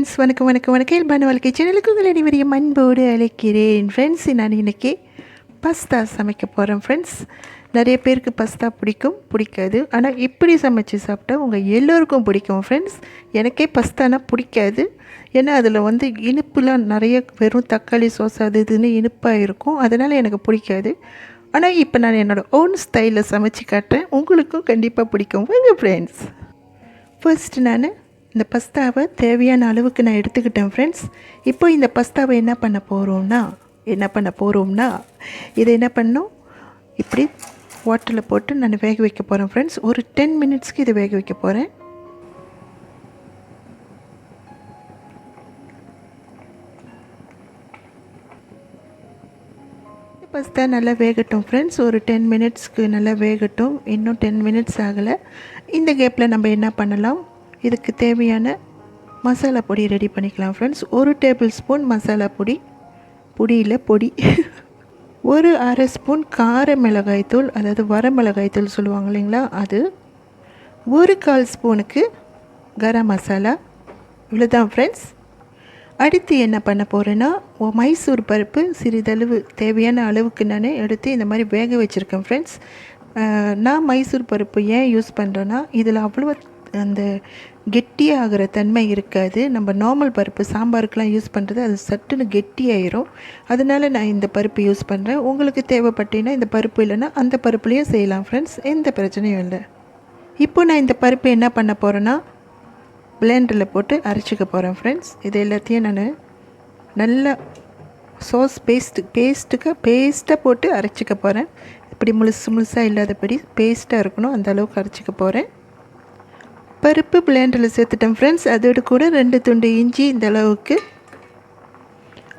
Friends, வணக்கம் வணக்கம் வணக்கம். இயல்பான வாழ்க்கை சேனலுக்கு உங்களை அனைவரையும் அன்போடு அழைக்கிறேன். ஃப்ரெண்ட்ஸ், நான் இன்றைக்கி பஸ்தா சமைக்க போகிறேன். ஃப்ரெண்ட்ஸ், நிறைய பேருக்கு பஸ்தா பிடிக்காது. ஆனால் இப்படி சமைச்சு சாப்பிட்டா உங்கள் எல்லோருக்கும் பிடிக்கும். ஃப்ரெண்ட்ஸ், எனக்கே பஸ்தானா பிடிக்காது. ஏன்னா அதில் இனிப்புலாம் நிறைய வெறும் தக்காளி சோஸ் அது இதுன்னு இனிப்பாக இருக்கும். அதனால் எனக்கு பிடிக்காது. ஆனால் இப்போ நான் என்னோடய ஓன் ஸ்டைலில் சமைச்சு காட்டுறேன். உங்களுக்கும் கண்டிப்பாக பிடிக்கும். வாங்க ஃப்ரெண்ட்ஸ். ஃபர்ஸ்ட் நான் இந்த பஸ்தாவை தேவையான அளவுக்கு நான் எடுத்துக்கிட்டேன். ஃப்ரெண்ட்ஸ், இப்போ இந்த பஸ்தாவை என்ன பண்ண போகிறோம்னா இதை என்ன பண்ணோம், இப்படி வாட்டரில் போட்டு நான் வேக வைக்க போகிறேன். ஃப்ரெண்ட்ஸ், ஒரு 10 மினிட்ஸ்க்கு இதை வேக வைக்க போகிறேன். பஸ்தா நல்லா வேகட்டும். ஃப்ரெண்ட்ஸ், ஒரு 10 மினிட்ஸ்க்கு நல்லா வேகட்டும். இன்னும் 10 மினிட்ஸ் ஆகலை. இந்த கேப்பில் நம்ம என்ன பண்ணலாம், இதுக்கு தேவையான மசாலா பொடி ரெடி பண்ணிக்கலாம். ஃப்ரெண்ட்ஸ், 1 டேபிள் ஸ்பூன் மசாலா பொடி, ஒரு அரை ஸ்பூன் கார மிளகாய்த்தூள், அதாவது வர மிளகாய்த்தூள் சொல்லுவாங்க இல்லைங்களா, அது 1/4 ஸ்பூனுக்கு கரம் மசாலா. இவ்வளோதான் ஃப்ரெண்ட்ஸ். அடுத்து என்ன பண்ண போகிறேன்னா, மைசூர் பருப்பு சிறிதளவு தேவையான அளவுக்கு நான் எடுத்து இந்த மாதிரி வேக வச்சுருக்கேன். ஃப்ரெண்ட்ஸ், நான் மைசூர் பருப்பு ஏன் யூஸ் பண்ணுறேன்னா, இதில் அவ்வளோ அந்த கெட்டியாகிற தன்மை இருக்காது. நம்ம நார்மல் பருப்பு சாம்பாருக்கெலாம் யூஸ் பண்ணுறது அது சட்டுன்னு கெட்டியாயிரும். அதனால் நான் இந்த பருப்பு யூஸ் பண்ணுறேன். உங்களுக்கு தேவைப்பட்டீங்கன்னா இந்த பருப்பு இல்லைன்னா அந்த பருப்புலேயும் செய்யலாம். ஃப்ரெண்ட்ஸ், எந்த பிரச்சனையும் இல்லை. இப்போ நான் இந்த பருப்பு என்ன பண்ண போகிறேன்னா, பிளெண்டரில் போட்டு அரைச்சிக்க போகிறேன். ஃப்ரெண்ட்ஸ், இது எல்லாத்தையும் நான் நல்லா சோஸ் பேஸ்ட்டாக போட்டு அரைச்சிக்க போகிறேன். இப்படி முழுசாக இல்லாதபடி பேஸ்ட்டாக இருக்கணும், அந்த அளவுக்கு அரைச்சிக்க போகிறேன். பருப்பு பிளெண்டரில் சேர்த்துட்டேன். ஃப்ரெண்ட்ஸ், அதோடு கூட 2 துண்டு இஞ்சி இந்த அளவுக்கு,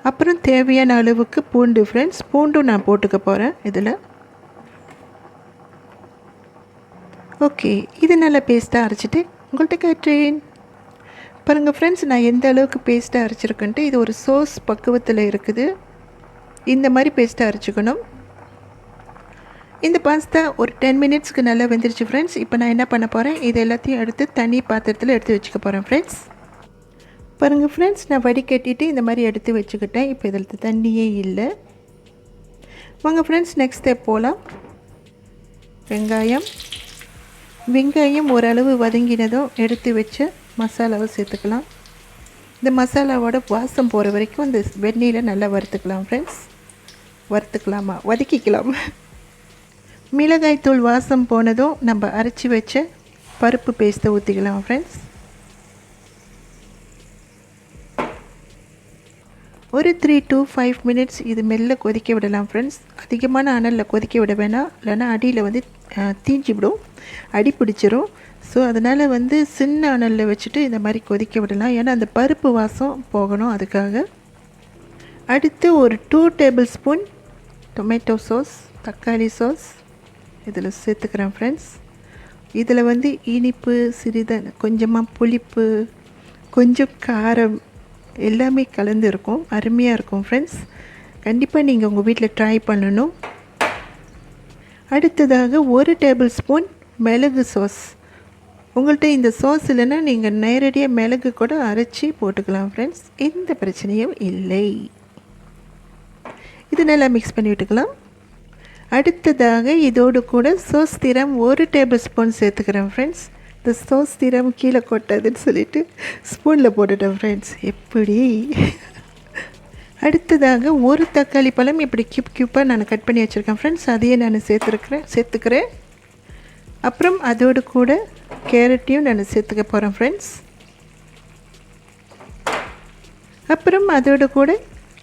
அப்புறம் தேவையான அளவுக்கு பூண்டு. ஃப்ரெண்ட்ஸ், பூண்டும் நான் போட்டுக்க போகிறேன் இதில். ஓகே, இது நல்லா பேஸ்ட்டாக அரைச்சிட்டு உங்கள்கிட்ட காட்டுறேன். பாருங்கள் ஃப்ரெண்ட்ஸ், நான் எந்த அளவுக்கு பேஸ்ட்டாக அரைச்சிருக்கேன்ட்டு. இது ஒரு சோஸ் பக்குவத்தில் இருக்குது. இந்த மாதிரி பேஸ்ட்டாக அரைச்சிக்கணும். இந்த பாஸ்தா ஒரு 10 மினிட்ஸ்க்கு நல்லா வெந்துருச்சு. ஃப்ரெண்ட்ஸ், இப்போ நான் என்ன பண்ண போகிறேன், இது எல்லாத்தையும் எடுத்து தனி பாத்திரத்தில் எடுத்து வச்சுக்க போகிறேன். ஃப்ரெண்ட்ஸ், பாருங்கள் ஃப்ரெண்ட்ஸ், நான் வடிகட்டிட்டு இந்த மாதிரி எடுத்து வச்சுக்கிட்டேன். இப்போ இதில் தண்ணியே இல்லை. வாங்க ஃப்ரெண்ட்ஸ், நெக்ஸ்ட் ஸ்டெப் போகலாம். வெங்காயம் ஓரளவு வதங்கினதும் எடுத்து வச்சு மசாலாவை சேர்த்துக்கலாம். இந்த மசாலாவோட வாசம் போகிற வரைக்கும் இந்த வெந்நீரை நல்லா வறுத்துக்கலாம். ஃப்ரெண்ட்ஸ், வதக்கிக்கலாம். மிளகாய்த்தூள் வாசம் போனதும் நம்ம அரைச்சி வச்ச பருப்பு பேஸ்ட்டை ஊற்றிக்கலாம். ஃப்ரெண்ட்ஸ், ஒரு 3 to 5 மினிட்ஸ் இது மெல்ல கொதிக்க விடலாம். ஃப்ரெண்ட்ஸ், அதிகமான அனலில் கொதிக்க விட வேணாம், இல்லைன்னா அடியில் தீஞ்சி விடும், அடி பிடிச்சிரும். ஸோ அதனால் சின்ன அனலில் வச்சுட்டு இந்த மாதிரி கொதிக்க விடலாம். ஏன்னா அந்த பருப்பு வாசம் போகணும், அதுக்காக. அடுத்து ஒரு 2 டேபிள் ஸ்பூன் டொமேட்டோ சாஸ், தக்காளி சாஸ் இதில் சேர்த்துக்கிறேன். ஃப்ரெண்ட்ஸ், இதில் இனிப்பு கொஞ்சமாக புளிப்பு, கொஞ்சம் காரம் எல்லாமே கலந்து இருக்கும். அருமையாக இருக்கும். ஃப்ரெண்ட்ஸ், கண்டிப்பாக நீங்கள் உங்கள் வீட்டில் ட்ரை பண்ணணும். அடுத்ததாக 1 டேபிள் ஸ்பூன் மிளகு சாஸ். உங்கள்கிட்ட இந்த சாஸ் இல்லைன்னா நீங்கள் நேரடியாக மிளகு கூட அரைச்சி போட்டுக்கலாம். ஃப்ரெண்ட்ஸ், எந்த பிரச்சனையும் இல்லை. இது நல்லா மிக்ஸ் பண்ணி விட்டுக்கலாம். அடுத்ததாக இதோடு கூட சோஸ் திரம் 1 டேபிள் ஸ்பூன் சேர்த்துக்கிறேன். ஃப்ரெண்ட்ஸ், இந்த சோஸ் திரம் கீழே கொட்டாதுன்னு சொல்லிவிட்டு ஸ்பூனில் போட்டுட்டேன். ஃப்ரெண்ட்ஸ், எப்படி. அடுத்ததாக 1 தக்காளி பழம் இப்படி கியூப்பாக நான் கட் பண்ணி வச்சுருக்கேன். ஃப்ரெண்ட்ஸ், அதையே நான் சேர்த்துக்கிறேன். அப்புறம் அதோடு கூட கேரட்டையும் நான் சேர்த்துக்க போகிறேன். ஃப்ரெண்ட்ஸ், அப்புறம் அதோடு கூட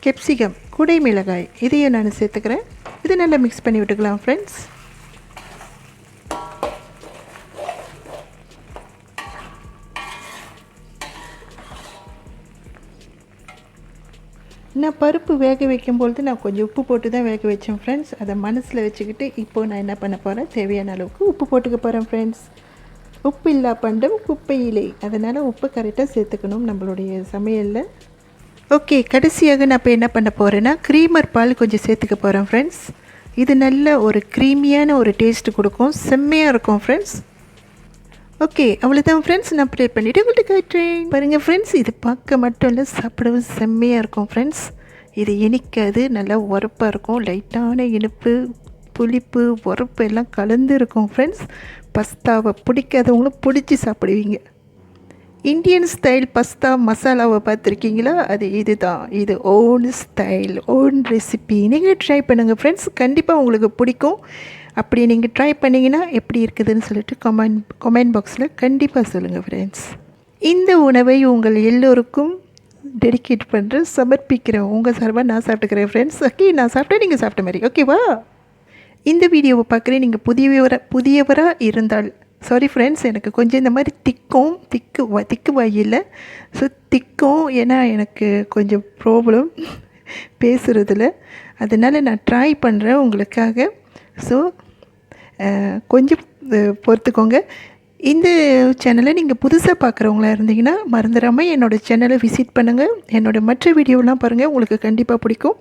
கேப்சிகம், குடை மிளகாய், இதையும் நான் சேர்த்துக்கிறேன். இது நல்லா மிக்ஸ் பண்ணி விட்டுக்கலாம். ஃப்ரெண்ட்ஸ், நான் பருப்பு வேக வைக்கும்பொழுது நான் கொஞ்சம் உப்பு போட்டு தான் வேக வச்சேன். ஃப்ரெண்ட்ஸ், அதை மனசில் வச்சுக்கிட்டு இப்போது நான் என்ன பண்ண போகிறேன், தேவையான அளவுக்கு உப்பு போட்டுக்க போகிறேன். ஃப்ரெண்ட்ஸ், உப்பு இல்லா பண்டம் குப்பையிலே, அதனால் உப்பு கரெக்டாக சேர்த்துக்கணும் நம்மளுடைய சமையலில். ஓகே, கடைசியாக நான் இப்போ என்ன பண்ண போகிறேன்னா, க்ரீமர் பால் கொஞ்சம் சேர்த்துக்க போகிறேன். ஃப்ரெண்ட்ஸ், இது நல்ல ஒரு க்ரீமியான ஒரு டேஸ்ட்டு கொடுக்கும், செம்மையாக இருக்கும். ஃப்ரெண்ட்ஸ், ஓகே, அவ்வளோதான் ஃப்ரெண்ட்ஸ். நான் ப்ரே பண்ணிவிட்டு உங்கள்கிட்ட காட்டுறேன். பாருங்கள் ஃப்ரெண்ட்ஸ், இது பார்க்க மட்டும் இல்லை, சாப்பிடவும் செம்மையாக இருக்கும் ஃப்ரெண்ட்ஸ். இது இனிக்காது, நல்லா உரப்பாக இருக்கும். லைட்டான இனிப்பு, புளிப்பு, உரப்பு எல்லாம் கலந்து இருக்கும் ஃப்ரெண்ட்ஸ். பஸ்தாவை பிடிக்காதவங்களும் பிடிச்சி சாப்பிடுவீங்க. இந்தியன் ஸ்டைல் பஸ்தா மசாலாவை பார்த்துருக்கீங்களா? அது இது தான். இது ஓன் ஸ்டைல், ஓன் ரெசிபி. நீங்கள் ட்ரை பண்ணுங்கள் ஃப்ரெண்ட்ஸ், கண்டிப்பாக உங்களுக்கு பிடிக்கும். அப்படி நீங்கள் ட்ரை பண்ணிங்கன்னா எப்படி இருக்குதுன்னு சொல்லிட்டு கமெண்ட் பாக்ஸில் கண்டிப்பாக சொல்லுங்கள் ஃப்ரெண்ட்ஸ். இந்த உணவை உங்கள் எல்லோருக்கும் டெடிகேட் பண்ணுற சமர்ப்பிக்கிறேன். உங்கள் சார்பாக நான் சாப்பிட்டுக்கிறேன் ஃப்ரெண்ட்ஸ். ஓகே, நான் சாப்பிட்டேன், நீங்கள் சாப்பிட்ட மாதிரி. ஓகேவா? இந்த வீடியோவை பார்க்குறேன் நீங்கள் புதியவராக இருந்தால் சாரி ஃப்ரெண்ட்ஸ், எனக்கு கொஞ்சம் இந்த மாதிரி திக்கு வாயில். ஸோ திக்கும், ஏன்னா எனக்கு கொஞ்சம் ப்ராப்ளம் பேசுகிறதுல, அதனால் நான் ட்ரை பண்ணுறேன் உங்களுக்காக. ஸோ கொஞ்சம் பொறுத்துக்கோங்க. இந்த சேனலை நீங்கள் புதுசாக பார்க்குறவங்களா இருந்தீங்கன்னா மறந்துடாமல் என்னோடய சேனலை விசிட் பண்ணுங்கள். என்னோடய மற்ற வீடியோலாம் பாருங்கள், உங்களுக்கு கண்டிப்பாக பிடிக்கும்.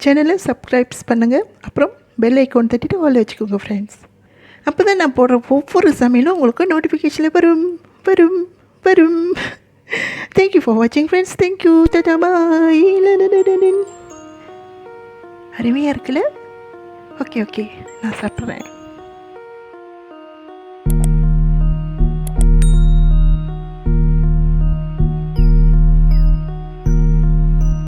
சேனலை சப்ஸ்கிரைப்ஸ் பண்ணுங்கள். அப்புறம் பெல் ஐக்கான் தட்டிட்டு ஆல் வச்சுக்கோங்க ஃப்ரெண்ட்ஸ். அப்போ தான் நான் போடுற ஒவ்வொரு சமையலும் உங்களுக்கு நோட்டிஃபிகேஷனில் வரும். தேங்க்யூ ஃபார் வாட்சிங் ஃப்ரெண்ட்ஸ். தேங்க்யூ, டாடா, பாய். அருமையாக இருக்குல்ல? ஓகே, நான் சாப்பிட்றேன்.